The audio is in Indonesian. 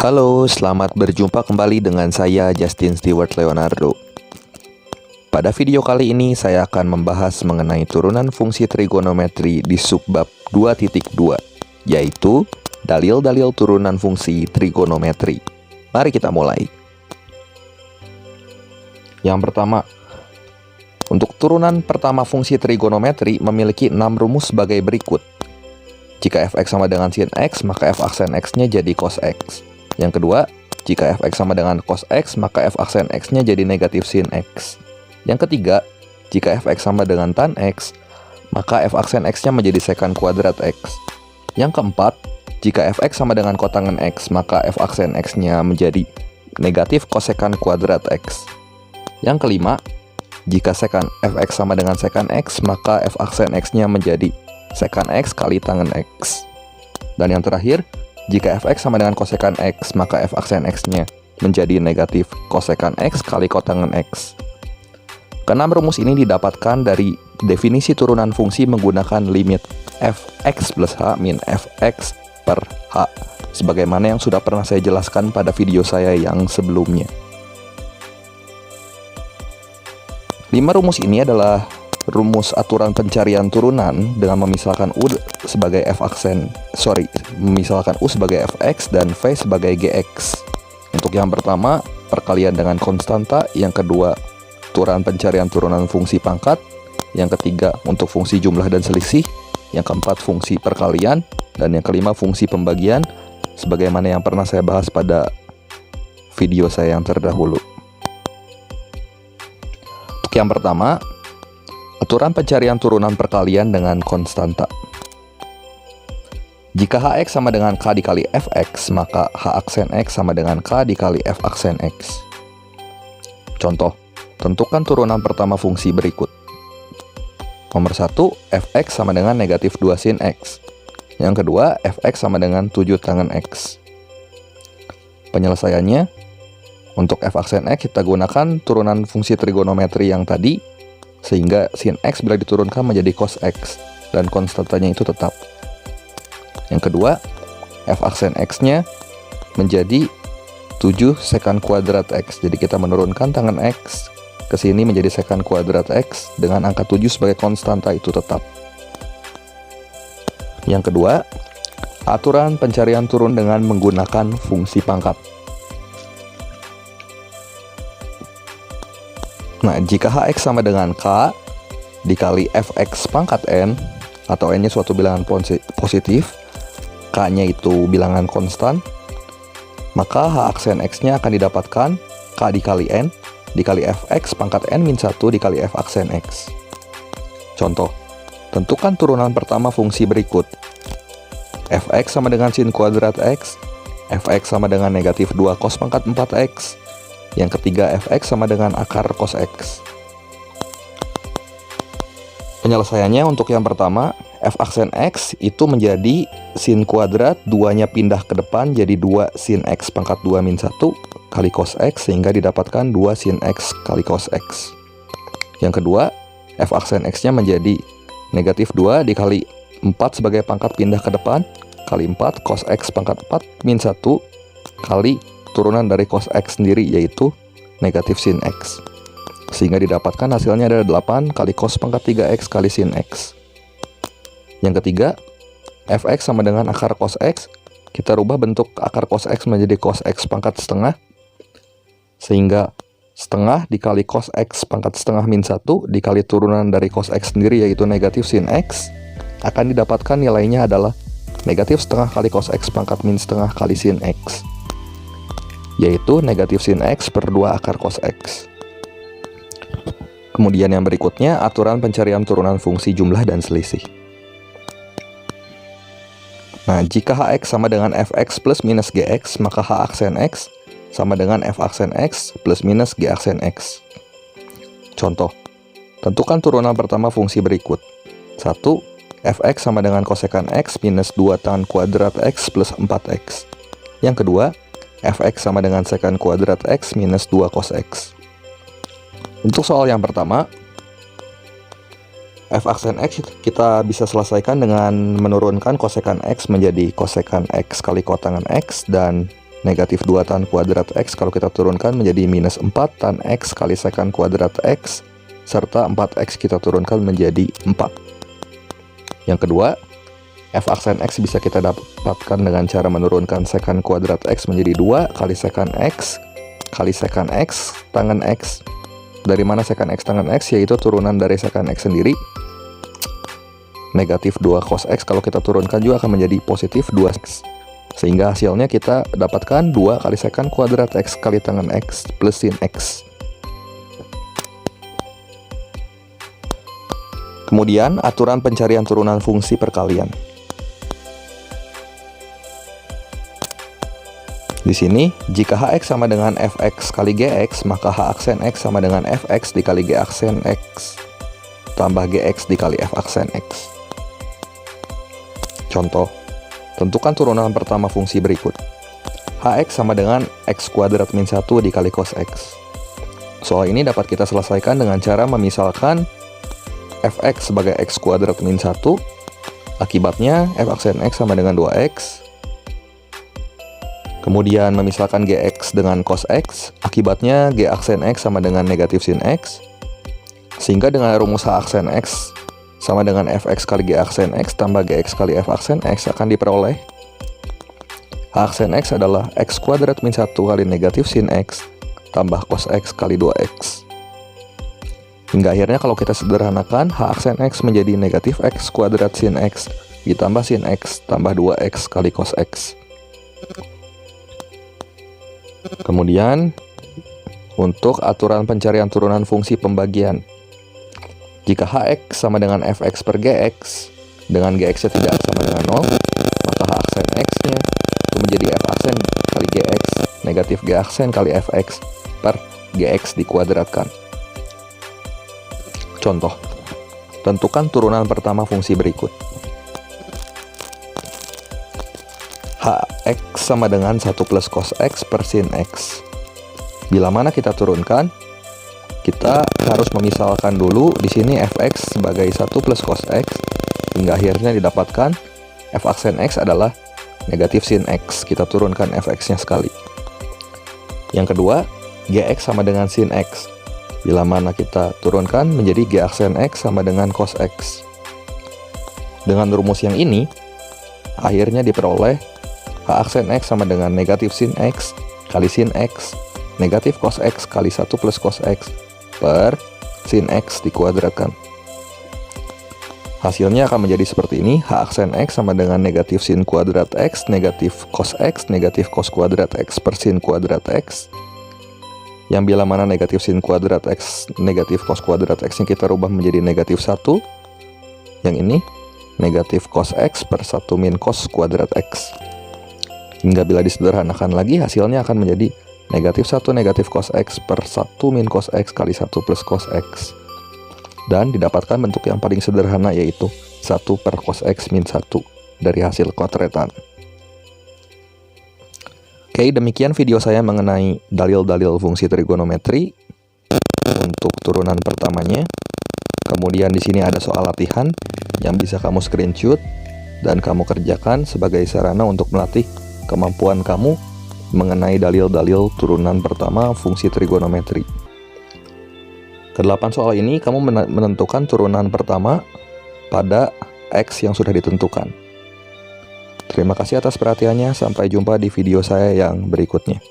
Halo, selamat berjumpa kembali dengan saya Justin Stewart Leonardo. Pada video kali ini saya akan membahas mengenai turunan fungsi trigonometri di subbab 2.2, yaitu dalil-dalil turunan fungsi trigonometri. Mari kita mulai. Yang pertama, untuk turunan pertama fungsi trigonometri memiliki 6 rumus sebagai berikut. Jika fx sama dengan sin x, maka f aksen x-nya jadi cos x. Yang kedua, jika fx sama dengan cos x, maka f aksen x-nya jadi negatif sin x. Yang ketiga, jika fx sama dengan tan x, maka f aksen x-nya menjadi sekant kuadrat x. Yang keempat, jika fx sama dengan kotangen x, maka f aksen x-nya menjadi negatif kosekant kuadrat x. Yang kelima, jika sekant fx sama dengan sekant x, maka f aksen x-nya menjadi sekant x kali tangen x. Dan yang terakhir, jika fx sama dengan kosekant x, maka f aksen x-nya menjadi negatif kosekant x kali kotangen x. Keenam rumus ini didapatkan dari definisi turunan fungsi menggunakan limit fx plus h min fx per h, sebagaimana yang sudah pernah saya jelaskan pada video saya yang sebelumnya. 5 rumus ini adalah rumus aturan pencarian turunan dengan memisalkan U sebagai memisalkan U sebagai fx dan v sebagai gx. Untuk yang pertama, perkalian dengan konstanta. Yang kedua, aturan pencarian turunan fungsi pangkat. Yang ketiga, untuk fungsi jumlah dan selisih. Yang keempat, fungsi perkalian. Dan yang kelima, fungsi pembagian, sebagaimana yang pernah saya bahas pada video saya yang terdahulu. Untuk yang pertama, aturan pencarian turunan perkalian dengan konstanta. Jika hx sama dengan k dikali fx, maka h aksen x sama dengan k dikali f aksen x. Contoh, tentukan turunan pertama fungsi berikut. Nomor 1, fx sama dengan negatif 2 sin x. Yang kedua, fx sama dengan 7 tangen x. Penyelesaiannya, untuk f aksen x kita gunakan turunan fungsi trigonometri yang tadi, sehingga sin x bila diturunkan menjadi cos x, dan konstantanya itu tetap. Yang kedua, f aksen x-nya menjadi 7 sekant kuadrat x. Jadi kita menurunkan tangan x ke sini menjadi sekant kuadrat x dengan angka 7 sebagai konstanta itu tetap. Yang kedua, aturan pencarian turun dengan menggunakan fungsi pangkat. Nah, jika hx sama dengan k dikali fx pangkat n, atau n-nya suatu bilangan positif, k-nya itu bilangan konstan, maka h aksen x-nya akan didapatkan k dikali n dikali fx pangkat n min 1 dikali f aksen x. Contoh, tentukan turunan pertama fungsi berikut. Fx sama dengan sin kuadrat x, fx sama dengan negatif 2 cos pangkat 4x, yang ketiga fx sama dengan akar cos x. Penyelesaiannya untuk yang pertama, f aksen x itu menjadi sin kuadrat, 2-nya pindah ke depan jadi 2 sin x pangkat 2 min 1 kali cos x, sehingga didapatkan 2 sin x kali cos x. Yang kedua, f aksen x-nya menjadi negatif 2 dikali 4 sebagai pangkat pindah ke depan kali 4 cos x pangkat 4 min 1 kali turunan dari cos x sendiri, yaitu negatif sin x, sehingga didapatkan hasilnya ada 8 kali cos pangkat 3x kali sin x. Yang ketiga, fx sama dengan akar cos x. Kita rubah bentuk akar cos x menjadi cos x pangkat setengah, sehingga setengah dikali cos x pangkat setengah min 1 dikali turunan dari cos x sendiri, yaitu negatif sin x, akan didapatkan nilainya adalah negatif setengah kali cos x pangkat min setengah kali sin x, yaitu negatif sin x per 2 akar cos x. Kemudian yang berikutnya, aturan pencarian turunan fungsi jumlah dan selisih. Nah, jika hx sama dengan fx plus minus gx, maka h aksen x sama dengan f aksen x plus minus g aksen x. Contoh, tentukan turunan pertama fungsi berikut. 1, fx sama dengan kosekant x minus 2 tangen kuadrat x plus 4x. Yang kedua, fx sama dengan sekant kuadrat x minus 2 cos x. Untuk soal yang pertama, f aksen x kita bisa selesaikan dengan menurunkan kosekant x menjadi kosekant x kali kotangen x, dan negatif 2 tan kuadrat X kalau kita turunkan menjadi minus 4 tan X kali sekant kuadrat X, serta 4X kita turunkan menjadi 4. Yang kedua, f aksen X bisa kita dapatkan dengan cara menurunkan sekant kuadrat X menjadi 2 kali sekant X kali sekant X tangen X. Dari mana sekant X tangen X? Yaitu turunan dari sekant X sendiri. Negatif 2 cos X kalau kita turunkan juga akan menjadi positif 2X. Sehingga hasilnya kita dapatkan 2 kali sekant kuadrat X kali tangen X plus sin X. Kemudian, aturan pencarian turunan fungsi perkalian. Di sini, jika Hx sama dengan Fx kali Gx, maka H aksen X sama dengan Fx dikali G aksen X tambah Gx dikali F aksen X. Contoh, tentukan turunan pertama fungsi berikut. Hx sama dengan X kuadrat min 1 dikali cos X. Soal ini dapat kita selesaikan dengan cara memisalkan Fx sebagai X kuadrat min 1, akibatnya F aksen X sama dengan 2X. Kemudian memisalkan Gx dengan cos X, akibatnya G aksen X sama dengan negatif sin X. Sehingga dengan rumus H aksen X sama dengan Fx kali G aksen X tambah Gx kali F aksen X akan diperoleh H aksen X adalah X kuadrat min 1 kali negatif sin X tambah cos X kali 2X. Hingga akhirnya kalau kita sederhanakan, H aksen X menjadi negatif X kuadrat sin X ditambah sin X tambah 2X kali cos X. Kemudian, untuk aturan pencarian turunan fungsi pembagian. Jika Hx sama dengan Fx per Gx, dengan Gx-nya tidak sama dengan 0, maka H aksen X-nya itu menjadi F aksen kali Gx, negatif G aksen kali Fx per Gx dikuadratkan. Contoh, tentukan turunan pertama fungsi berikut. Hx sama dengan 1 plus cos X per sin X. Bila mana kita turunkan, kita harus memisalkan dulu di sini Fx sebagai 1 plus cos X, hingga akhirnya didapatkan F aksen X adalah negatif sin X. Kita turunkan Fx-nya sekali. Yang kedua, Gx sama dengan sin X. Bila mana kita turunkan menjadi G aksen X sama dengan cos X. Dengan rumus yang ini, akhirnya diperoleh H aksen X sama dengan negatif sin X kali sin X negatif cos X kali 1 plus cos X per sin X dikuadratkan. Hasilnya akan menjadi seperti ini. H aksen X sama dengan negatif sin kuadrat X negatif cos kuadrat X per sin kuadrat X. Yang bila mana negatif sin kuadrat X negatif cos kuadrat X yang kita rubah menjadi negatif 1. Yang ini negatif cos X per 1 min cos kuadrat X. Hingga bila disederhanakan lagi, hasilnya akan menjadi negatif 1 negatif cos X per 1 min cos X kali 1 plus cos X. Dan didapatkan bentuk yang paling sederhana, yaitu 1 per cos X min 1 dari hasil kotretan. Oke, demikian video saya mengenai dalil-dalil fungsi trigonometri untuk turunan pertamanya. Kemudian di sini ada soal latihan yang bisa kamu screenshot dan kamu kerjakan sebagai sarana untuk melatih kemampuan kamu mengenai dalil-dalil turunan pertama fungsi trigonometri. Ke-8 soal ini kamu menentukan turunan pertama pada X yang sudah ditentukan. Terima kasih atas perhatiannya, sampai jumpa di video saya yang berikutnya.